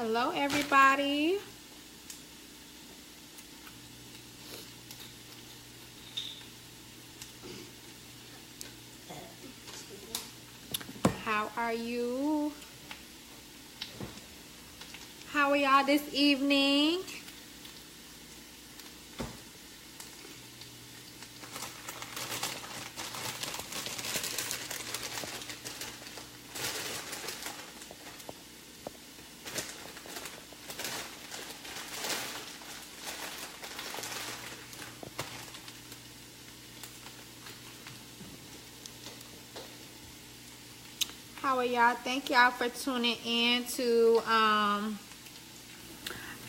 Hello, everybody. How are you? How are y'all this evening? How are y'all? Thank y'all for tuning in to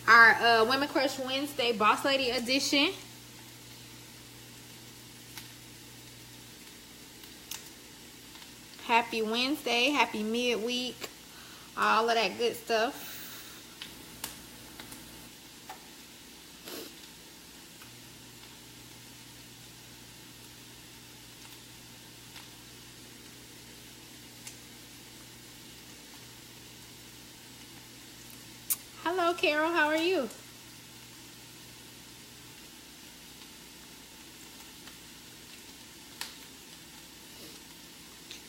our Women Crush Wednesday Boss Lady edition. Happy Wednesday, happy midweek, all of that good stuff. Hello, Carol. How are you?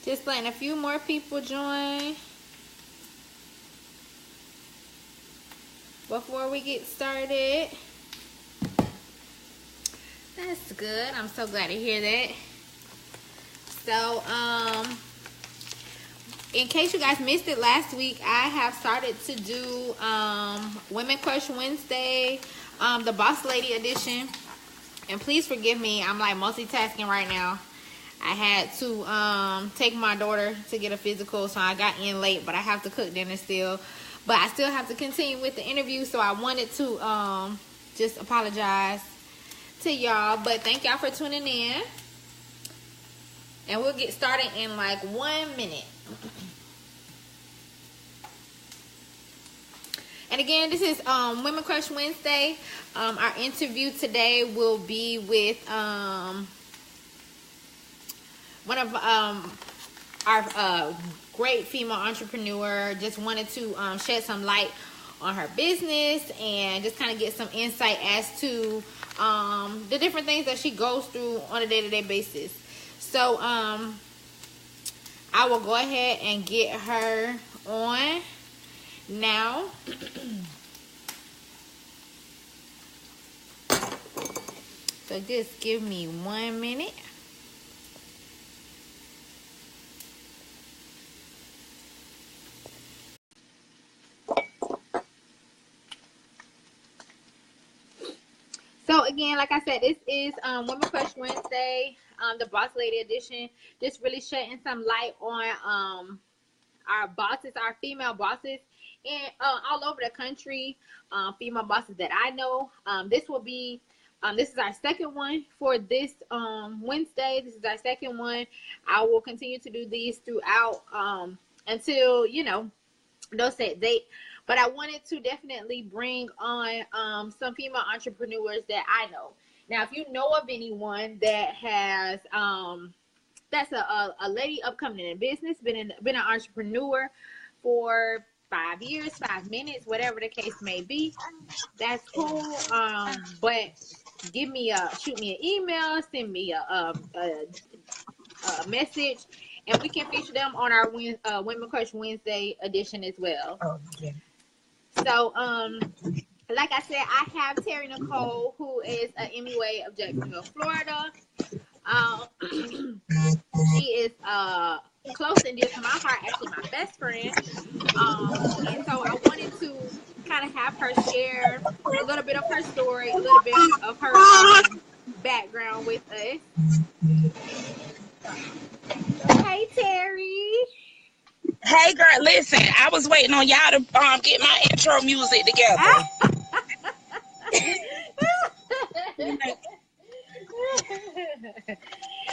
Just letting a few more people join before we get started. That's good. I'm so glad to hear that. So, in case you guys missed it last week, I have started to do Women Crush Wednesday, the Boss Lady edition. And please forgive me, I'm like multitasking right now. I had to take my daughter to get a physical, so I got in late, but I have to cook dinner still. But I still have to continue with the interview, so I wanted to just apologize to y'all. But thank y'all for tuning in. And we'll get started in like 1 minute. And again, this is Women Crush Wednesday. Our interview today will be with one of our great female entrepreneur. Just wanted to shed some light on her business and just kind of get some insight as to the different things that she goes through on a day-to-day basis. So I will go ahead and get her on now. So just give me 1 minute. So again, like I said, this is Women Crush Wednesday, the Boss Lady edition. Just really shedding some light on our bosses, our female bosses, and all over the country, female bosses that I know. This will be, this is our second one for this Wednesday. This is our second one. I will continue to do these throughout until, you know, no set date. But I wanted to definitely bring on some female entrepreneurs that I know. Now, if you know of anyone that has that's a lady upcoming in business, been an entrepreneur for 5 years, 5 minutes, whatever the case may be, that's cool. But shoot me an email, send me a message, and we can feature them on our Women Crush Wednesday edition as well. Oh, yeah. So, like I said, I have Terri Nicole, who is an MUA of Jacksonville, Florida. She is close and dear to my heart, actually my best friend. And so I wanted to kind of have her share a little bit of her story, a little bit of her background with us. Hey, Terri. Hey, girl, listen, I was waiting on y'all to get my intro music together.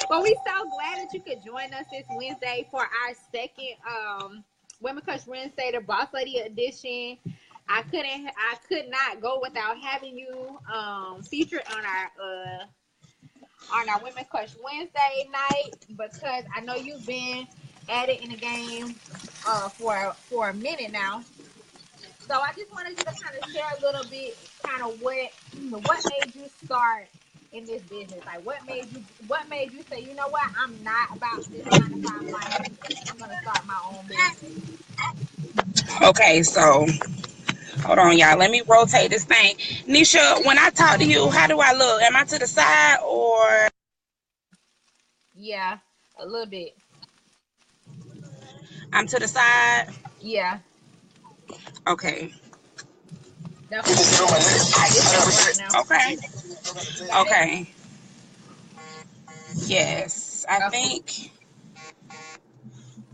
Well, we so glad that you could join us this Wednesday for our second Women Crush Wednesday, the Boss Lady edition. I could not go without having you featured on our Women Crush Wednesday night, because I know you've been at it in the game for a minute now. So I just wanted you to kind of share a little bit, kind of what made you start in this business. Like, what made you say, you know what, I'm not about this 9 to 5 life. I'm gonna start my own business. Okay, so hold on, y'all. Let me rotate this thing. Nisha, when I talk to you, how do I look? Am I to the side or Yeah, a little bit. I'm to the side? Yeah. Okay. Okay, good. It's gonna work now. Okay. You got it? Okay. Yes. I Okay. think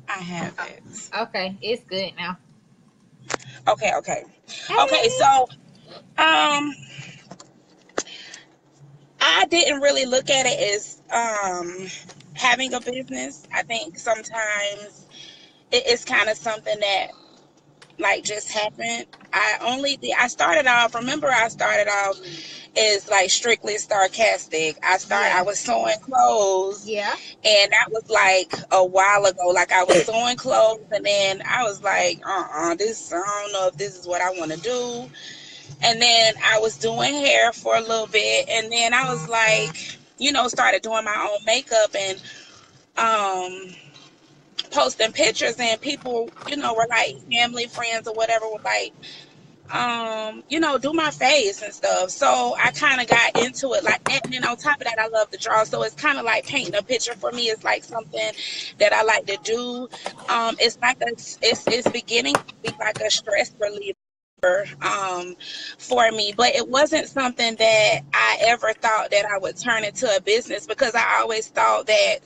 I have it. Okay, it's good now. Okay, okay. Okay, Hey. so um I didn't really look at it as having a business. I think sometimes it's kind of something that like just happened. I started off, remember I started off as like strictly sarcastic. I Yeah. was sewing clothes, Yeah. and that was like a while ago. Like I was sewing clothes, and then I was like, this, I don't know if this is what I want to do. And then I was doing hair for a little bit, and then I was like, started doing my own makeup and um posting pictures, and people, were like family, friends, or whatever, were like, do my face and stuff. So I kind of got into it like that. And then on top of that, I love to draw. So it's kind of like painting a picture for me. It's like something that I like to do. It's like it's beginning to be like a stress reliever for me, but it wasn't something that I ever thought that I would turn into a business, because I always thought that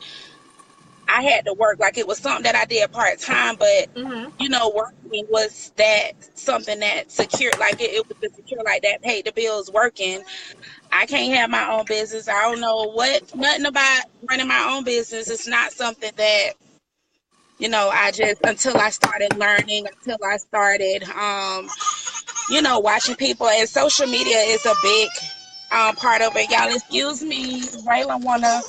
I had to work. Like it was something that I did part time, but Mhm. working was that something that secured, like it was the secure, like that paid the bills working. I can't have my own business. I don't know nothing about running my own business. It's not something that, I just, until I started learning, until I started, watching people, and social media is a big part of it. Y'all excuse me. Raylan wanna,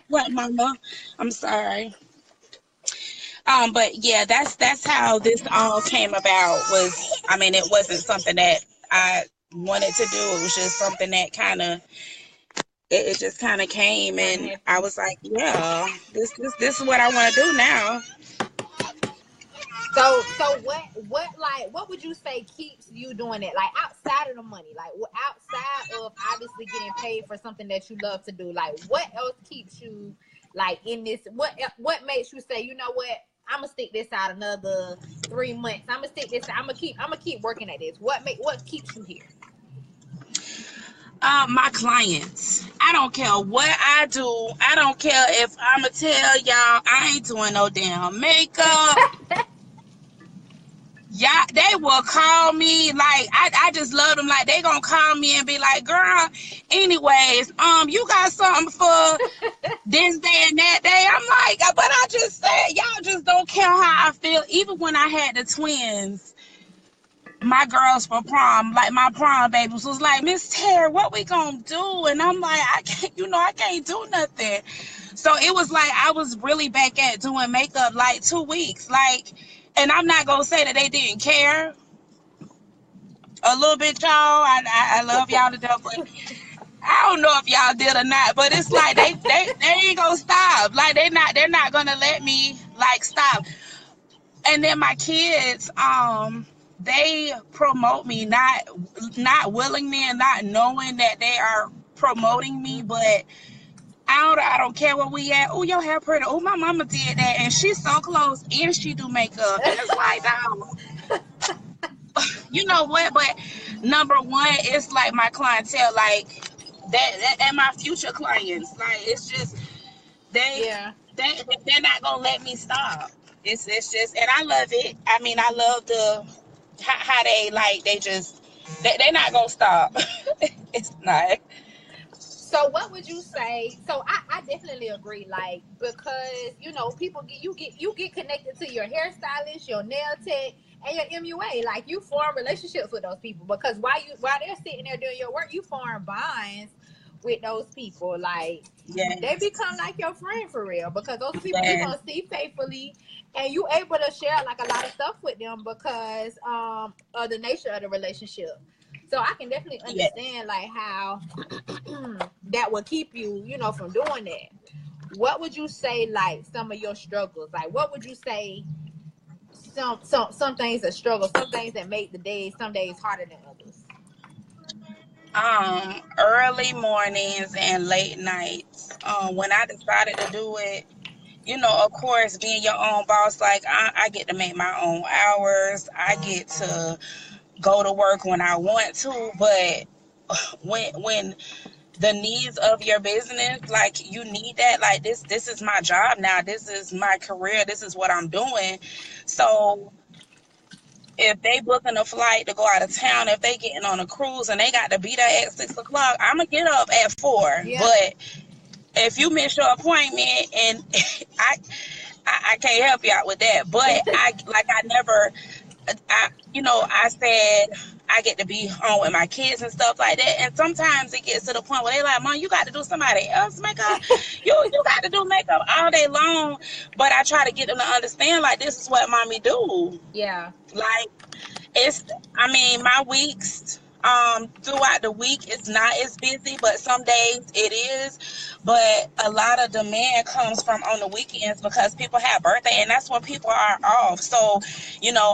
what, mama? I'm sorry. But yeah, that's how this all came about. I mean, it wasn't something that I wanted to do. It was just something that it just kind of came, Kind of and I happy. was like, yeah, this is what I want to do now. So what would you say keeps you doing it? Like outside of the money, like outside of obviously getting paid for something that you love to do, like what else keeps you like in this? What makes you say, you know what, I'm gonna stick this out another 3 months. I'm gonna stick this. I'm gonna keep working at this. What keeps you here? My clients. I don't care what I do. I don't care if I'ma tell y'all I ain't doing no damn makeup. Yeah, they will call me. Like I just love them. Like they gonna call me and be like, girl, anyways, you got something for this day and that day? I'm like, but I just said y'all just don't care how I feel. Even when I had the twins, my girls for prom, like my prom babies was like, Miss Terri, what we gonna do? And I'm like, I can't, I can't do nothing. So it was like I was really back at doing makeup like 2 weeks. Like, and I'm not gonna say that they didn't care a little bit, y'all. I love y'all to death, but I don't know if y'all did or not. But it's like they ain't gonna stop. Like they're not gonna let me like stop. And then my kids, they promote me, not willingly and not knowing that they are promoting me, but I don't care where we at. Oh, your hair pretty. Oh, my mama did that, and she's so close, and she do makeup, and it's like, dog, you know what? But number one, it's like my clientele, like and my future clients, like it's just they Yeah. they're not gonna let me stop. It's just, and I love it. I mean, I love how they like they just they're not gonna stop. It's not. So what would you say? So I definitely agree. Like because people get connected to your hairstylist, your nail tech, and your MUA. Like you form relationships with those people because while they're sitting there doing your work, you form bonds with those people. Like they Yes. become like your friend for real, because those people you're Yes. gonna see faithfully, and you able to share like a lot of stuff with them because of the nature of the relationship. So I can definitely Yes. understand like how that would keep you, you know, from doing that. What would you say like some of your struggles? Like what would you say some things that struggle, some things that make the days some days harder than others? Early mornings and late nights. When I decided to do it, of course, being your own boss, like I get to make my own hours. I get to go to work when I want to, but when the needs of your business, like you need that, like this is my job now, this is my career, this is what I'm doing. So if they booking a flight to go out of town, if they getting on a cruise and they got to be there at 6 o'clock, I'm gonna get up at 4. Yeah. But if you miss your appointment and I, I can't help you out with that. But I never, I said I get to be home with my kids and stuff like that. And sometimes it gets to the point where they like, Mom, you got to do somebody else makeup. You got to do makeup all day long. But I try to get them to understand like this is what mommy do. Yeah. Like it's, I mean, my weeks throughout the week it's not as busy, but some days it is. But a lot of demand comes from on the weekends because people have birthday and that's when people are off. So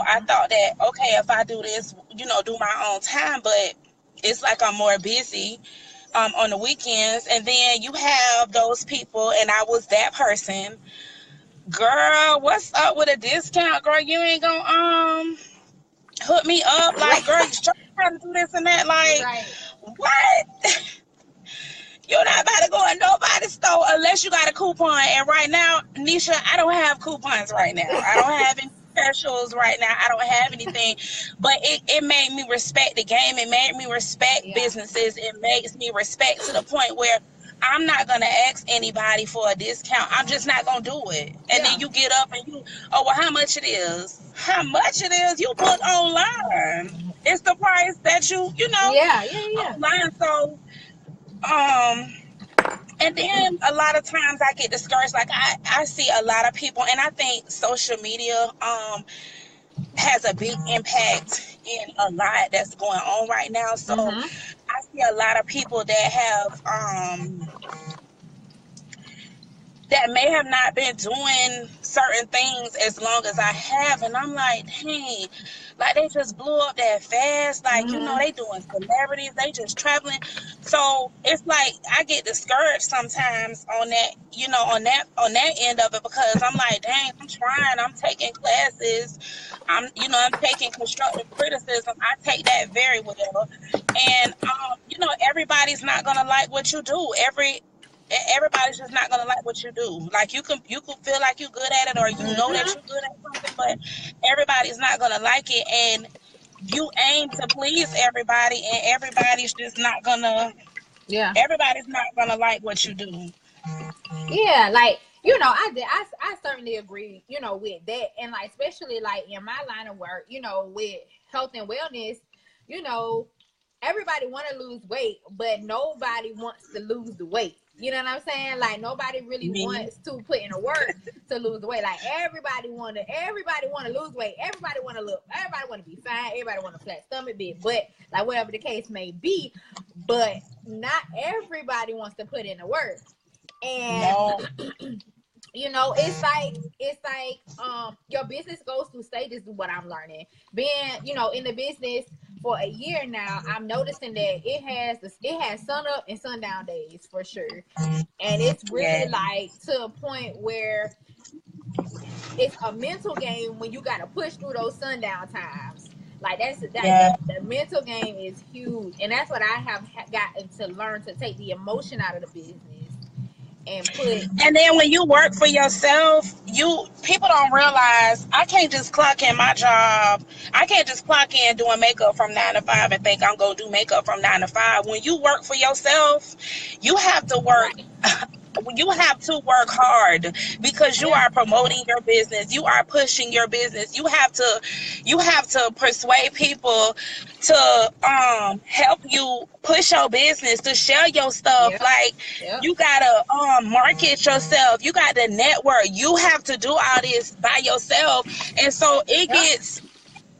I thought that okay, if I do this, do my own time, but it's like I'm more busy on the weekends. And then you have those people, and I was that person. Girl, what's up with a discount? Girl, you ain't gonna hook me up, like, girl, you trying to do this and that, like, Right. what? You're not about to go in nobody's store unless you got a coupon. And right now, Nisha, I don't have coupons right now. I don't have any specials right now. I don't have anything. But it made me respect the game. It made me respect Yeah. businesses. It makes me respect to the point where I'm not gonna ask anybody for a discount. I'm just not gonna do it. And then Yeah. you get up and oh well, how much it is? How much it is? You book online. It's the price that you know Yeah. Yeah. Yeah. online. So um and then a lot of times I get discouraged. Like I see a lot of people, and I think social media has a big impact in a lot that's going on right now. So Mm-hmm. I see a lot of people that have that may have not been doing certain things as long as I have. And I'm like, dang, like they just blew up that fast. Like, Mm-hmm. they doing celebrities, they just traveling. So it's like I get discouraged sometimes on that, on that end of it, because I'm like, dang, I'm trying, I'm taking classes, I'm taking constructive criticism. I take that very well. And everybody's not gonna like what you do. Everybody's just not gonna like what you do. Like you can feel like you're good at it, or that Mm-hmm. you're good at something, but everybody's not gonna like it. And you aim to please everybody, and Yeah. everybody's not gonna like what you do. Yeah, like I certainly agree, with that, and like especially like in my line of work, with health and wellness, you know, everybody want to lose weight, but nobody wants to lose the weight. You know what I'm saying? Like nobody really Me, wants to put in the work to lose the weight. Like everybody want to lose weight. Everybody want to be fine. Everybody want a flat stomach, big butt, like whatever the case may be. But not everybody wants to put in the work. And no, it's like your business goes through stages is what I'm learning. Being, in the business for a year now, I'm noticing that it has sun up and sundown days for sure. And it's really yeah, like to a point where it's a mental game when you gotta push through those sundown times. Like yeah. the mental game is huge. And that's what I have gotten to learn, to take the emotion out of the business and put. And then when you work for yourself, people don't realize I can't just clock in my job. I can't just clock in doing makeup from 9 to 5 and think I'm gonna do makeup from 9 to 5. When you work for yourself, you have to work Right. you have to work hard because you Yeah. are promoting your business, you are pushing your business, you have to persuade people to help you push your business, to share your stuff. Yep. Like, Yep. you gotta market yourself, you got to network, you have to do all this by yourself. And so it Yep. gets,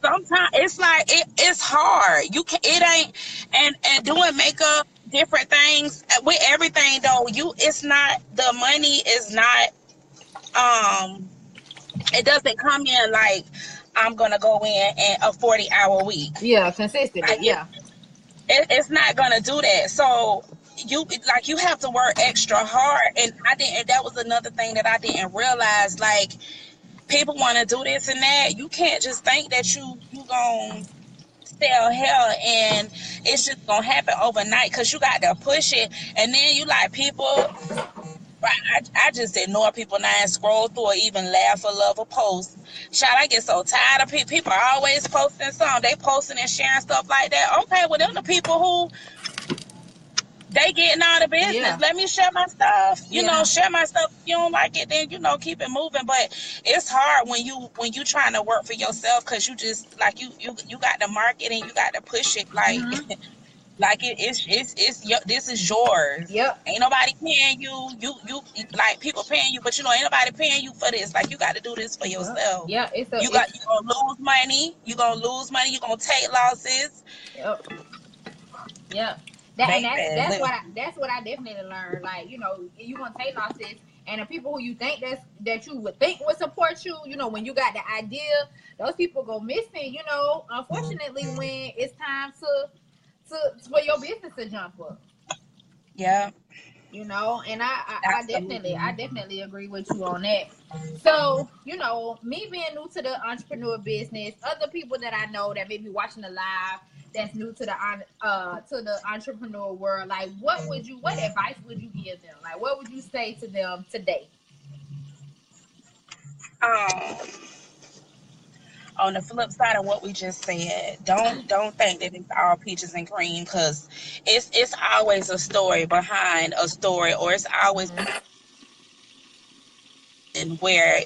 sometimes it's like it's hard. You can it ain't, and doing makeup, different things with everything though. It's not, the money is not, um it doesn't come in like I'm gonna go in and a 40-hour week. Yeah. Consistently. Like Yeah. it's not gonna do that. So you have to work extra hard. And I didn't, that was another thing that I didn't realize. Like, people want to do this and that. You can't just think that you gonna sell hell and it's just gonna happen overnight, because you got to push it. And then you like people, I just ignore people now and scroll through or even laugh or love a post. Child, I get so tired of people. People are always posting something. They posting and sharing stuff like that. Okay, well, them the people who they getting out of business. Yeah. Let me share my stuff. Yeah. Share my stuff. If you don't like it, then keep it moving. But it's hard when you trying to work for yourself, because you just like you got to market and you got to push it like Mhm. like it's your, this is yours. Yep. Ain't nobody paying you. You like, people paying you, but ain't nobody paying you for this. Like, you got to do this for Yep. yourself. Yeah. You gonna lose money. You gonna lose money. You gonna take losses, Yep. Yeah, that and baby. that's what I definitely learned. Like, you gonna take losses, and the people who you think that you would think would support you, when you got the idea, those people go missing. Unfortunately, when it's time to for your business to jump up. Yeah, And absolutely. I definitely agree with you on that. So, me being new to the entrepreneur business, other people that I know that may be watching the live that's new to the entrepreneur world, like, what advice would you give them? Like, what would you say to them today? Um, on the flip side of what we just said, don't think that it's all peaches and cream, because it's always a story behind a story, or it's always Mm-hmm. where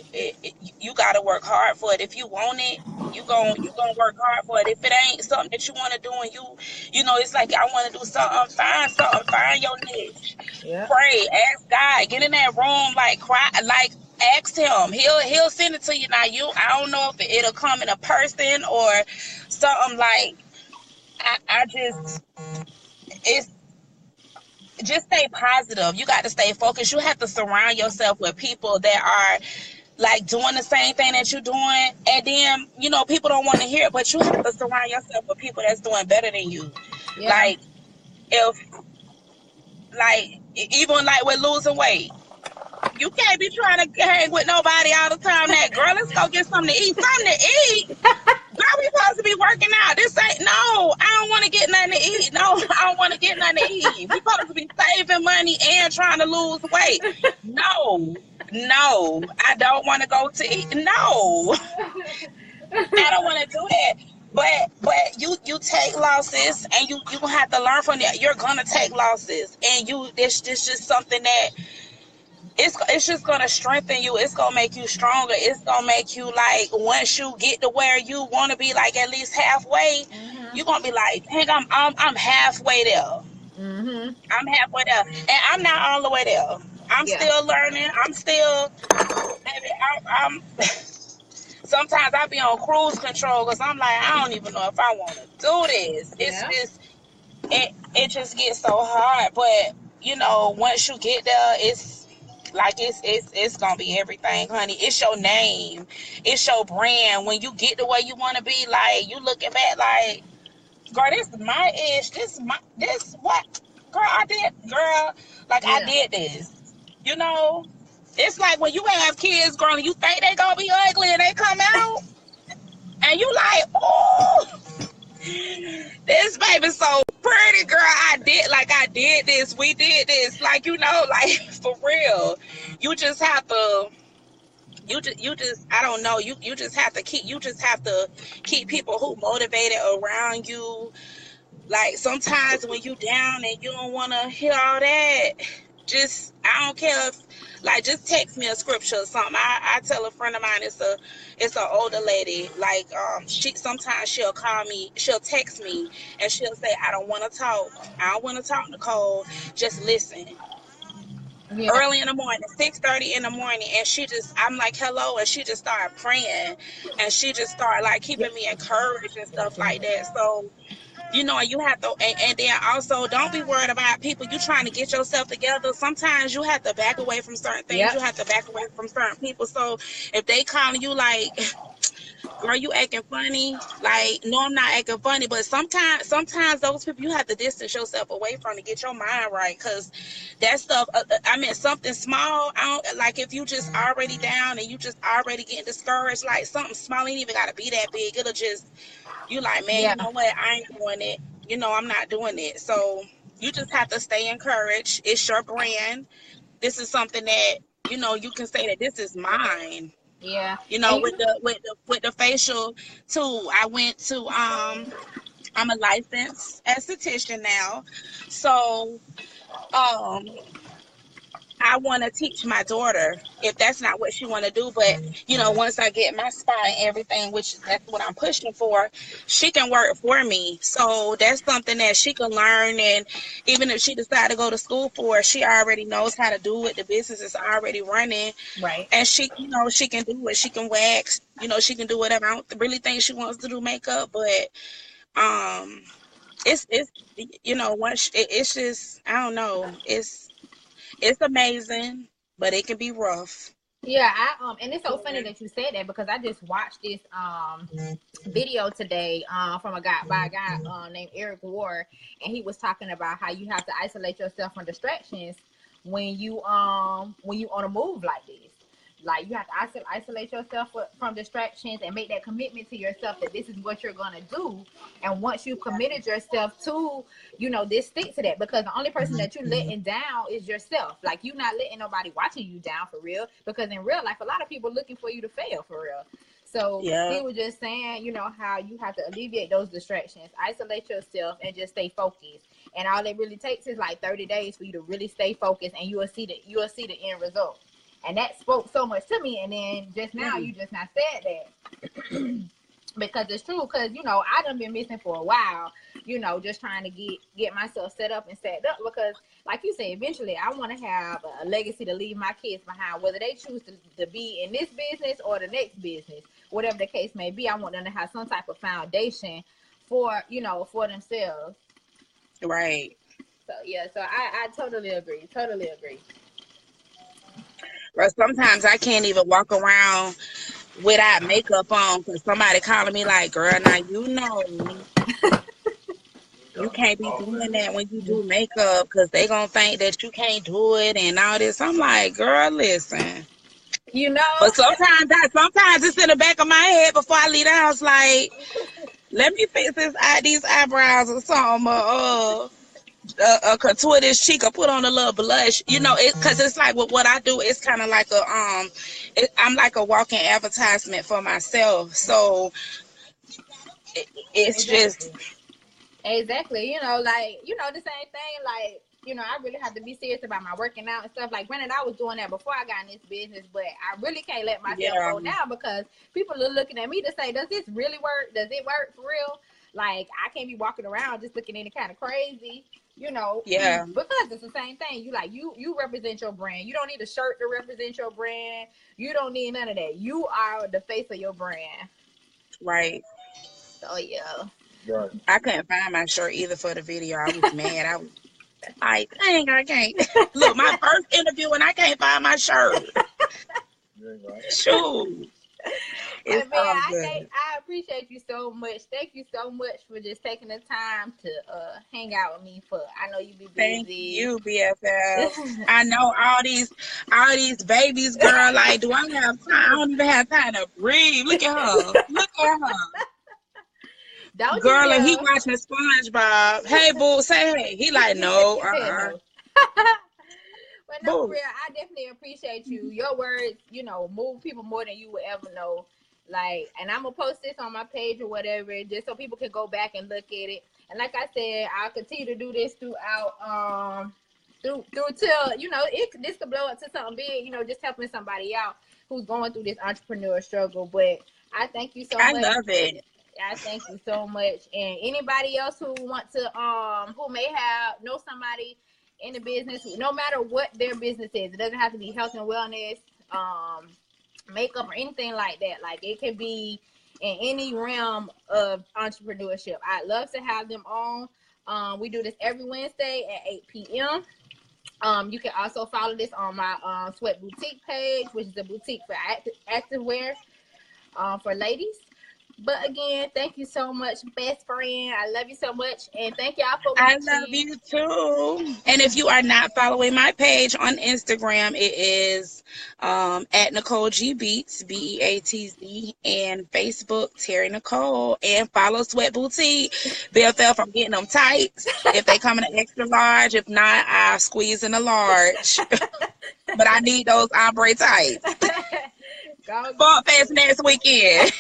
you got to work hard for it. If you want it, you gonna work hard for it. If it ain't something that you want to do, and it's like, I want to do something, find your niche. Yeah. Pray, ask God, get in that room, like, cry, like, ask him. He'll send it to you. Now, I don't know if it'll come in a person or something. Like, I just, it's just stay positive. You got to stay focused. You have to surround yourself with people that are like doing the same thing that you're doing. And then, people don't want to hear it, but you have to surround yourself with people that's doing better than you. Yeah. Like, if, like, even like with losing weight, you can't be trying to hang with nobody all the time. That, girl, let's go get something to eat. Something to eat. Girl, we supposed to be working out. This ain't, no, I don't want to get nothing to eat. No, I don't want to get nothing to eat. We supposed to be saving money and trying to lose weight. No, I don't want to go to eat. No, I don't want to do that. But you take losses, and you gonna have to learn from that. You're gonna take losses, and this just something that it's just gonna strengthen you. It's gonna make you stronger. It's gonna make you, like, once you get to where you want to be, like at least halfway, Mhm. you're gonna be like, dang, I'm halfway there. Mhm. I'm halfway there, and I'm not all the way there. I'm Yeah. still learning. I'm still, baby, I'm sometimes I be on cruise control, because I'm like, I don't even know if I want to do this. It's Yeah. just, it just gets so hard. But once you get there, it's like, it's gonna be everything, honey. It's your name, it's your brand. When you get to where you want to be, like, you looking back like, girl, this is my ish. This what, girl, I did, girl, like, I Yeah. did this. You know, it's like when you have kids, girl, and you think they gonna be ugly, and they come out, and you like, oh, this baby's so pretty, girl. I did this. We did this. Like, like, for real. You just have to. You just. I don't know. You just have to keep. You just have to keep people who motivated around you. Like, sometimes when you down and you don't want to hear all that, just I don't care if like just text me a scripture or something. I tell a friend of mine, it's a older lady, like she sometimes she'll call me, she'll text me, and she'll say, I don't want to talk, Nicole, just listen. Yeah. Early in the morning, 6:30 in the morning, and I'm like, hello, and she just started praying, and she just started like Yep. keeping me encouraged and stuff like that. So you have to, and then also don't be worried about people. You trying to get yourself together. Sometimes you have to back away from certain things. Yep. You have to back away from certain people. So if they calling you like, girl, you acting funny. Like, no, I'm not acting funny. But sometimes those people you have to distance yourself away from to get your mind right. Cause that stuff, I mean, something small. I don't like if you just already down and you just already getting discouraged. Like something small ain't even got to be that big. It'll just you like, man, you Yeah. know what? I ain't doing it. I'm not doing it. So you just have to stay encouraged. It's your brand. This is something that you can say that this is mine. Yeah. And With the facial too. I went to I'm a licensed esthetician now, so um I want to teach my daughter if that's not what she want to do. But once I get my spot and everything, which that's what I'm pushing for, she can work for me. So that's something that she can learn. And even if she decide to go to school for it, she already knows how to do it. The business is already running, right. and she can do it. She can wax. She can do whatever. I don't really think she wants to do makeup, but um, it's once it's just I don't know. It's amazing, but it can be rough. Yeah, and it's so funny that you said that because I just watched this video today from a guy named Eric Ward, and he was talking about how you have to isolate yourself from distractions when you on a move like this. Like you have to isolate yourself from distractions and make that commitment to yourself that this is what you're gonna do. And once you've committed yourself to, this stick to that because the only person that you're letting down is yourself. Like you're not letting nobody watching you down for real. Because in real life, a lot of people looking for you to fail for real. So Yeah. he was just saying, how you have to alleviate those distractions, isolate yourself, and just stay focused. And all it really takes is like 30 days for you to really stay focused, and you will see the end result. And that spoke so much to me. And then just now, you just not said that because it's true. Because I done been missing for a while. Just trying to get myself set up and set up because, like you said, eventually I want to have a legacy to leave my kids behind, whether they choose to be in this business or the next business, whatever the case may be. I want them to have some type of foundation for themselves. Right. So yeah, so I totally agree. Totally agree. But sometimes I can't even walk around without makeup on because somebody calling me like, girl, now you can't be doing that when you do makeup because they gonna think that you can't do it and all this. I'm like, girl, listen. You know, But sometimes it's in the back of my head before I leave the house. Like, let me fix these eyebrows or something. Contour this cheek or put on a little blush. Because it's like with what I do, it's kind of like I'm like a walking advertisement for myself. So it's just exactly. Exactly. The same thing. Like, I really have to be serious about my working out and stuff. Like, granted, I was doing that before I got in this business, but I really can't let myself yeah, go down because people are looking at me to say, does this really work? Does it work for real? Like, I can't be walking around just looking any kind of crazy, yeah, because it's the same thing. You represent your brand. You don't need a shirt to represent your brand. You don't need none of that. You are the face of your brand. right. So, yeah. I couldn't find my shirt either for the video. I was mad. I was like, dang, I can't. Look, my first interview and I can't find my shirt. Shoot. It's But man, all I good. appreciate you so much. Thank you so much for just taking the time to hang out with me. I know you be Thank busy. you, BFF. I know all these babies, girl. Like, do I have time? I don't even have time to breathe. Look at her. Look at her. Don't you Girl, and he dare. watching SpongeBob. Hey, boo, say hey. He like, no, He said no. But no, for boo. real, I definitely appreciate you. Your words, move people more than you would ever know. Like, and I'm gonna post this on my page or whatever, just so people can go back and look at it. And like I said, I'll continue to do this throughout through till, you know, this could blow up to something big, you know, just helping somebody out who's going through this entrepreneur struggle. But I thank you so I much. love it. I thank you so much. And anybody else who want to who may have know somebody in the business, no matter what their business is, it doesn't have to be health and wellness, makeup or anything like that. Like it can be in any realm of entrepreneurship. I'd love to have them on. We do this every Wednesday at 8 p.m. You can also follow this on my Sweat Boutique page, which is a boutique for activewear for ladies. But again, thank you so much, best friend. I love you so much. And thank y'all for I watching. love you too. And if you are not following my page on Instagram, it is at Nicole G Beats, BEATZ, and Facebook, Terri Nicole. And follow Sweat Boutique. They'll from getting them tights. If they come in an extra large, if not, I'll squeeze in a large. But I need those ombre tights. Funk Fest next weekend.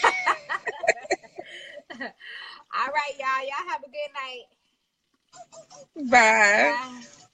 All right, y'all. Y'all have a good night. Bye. Bye.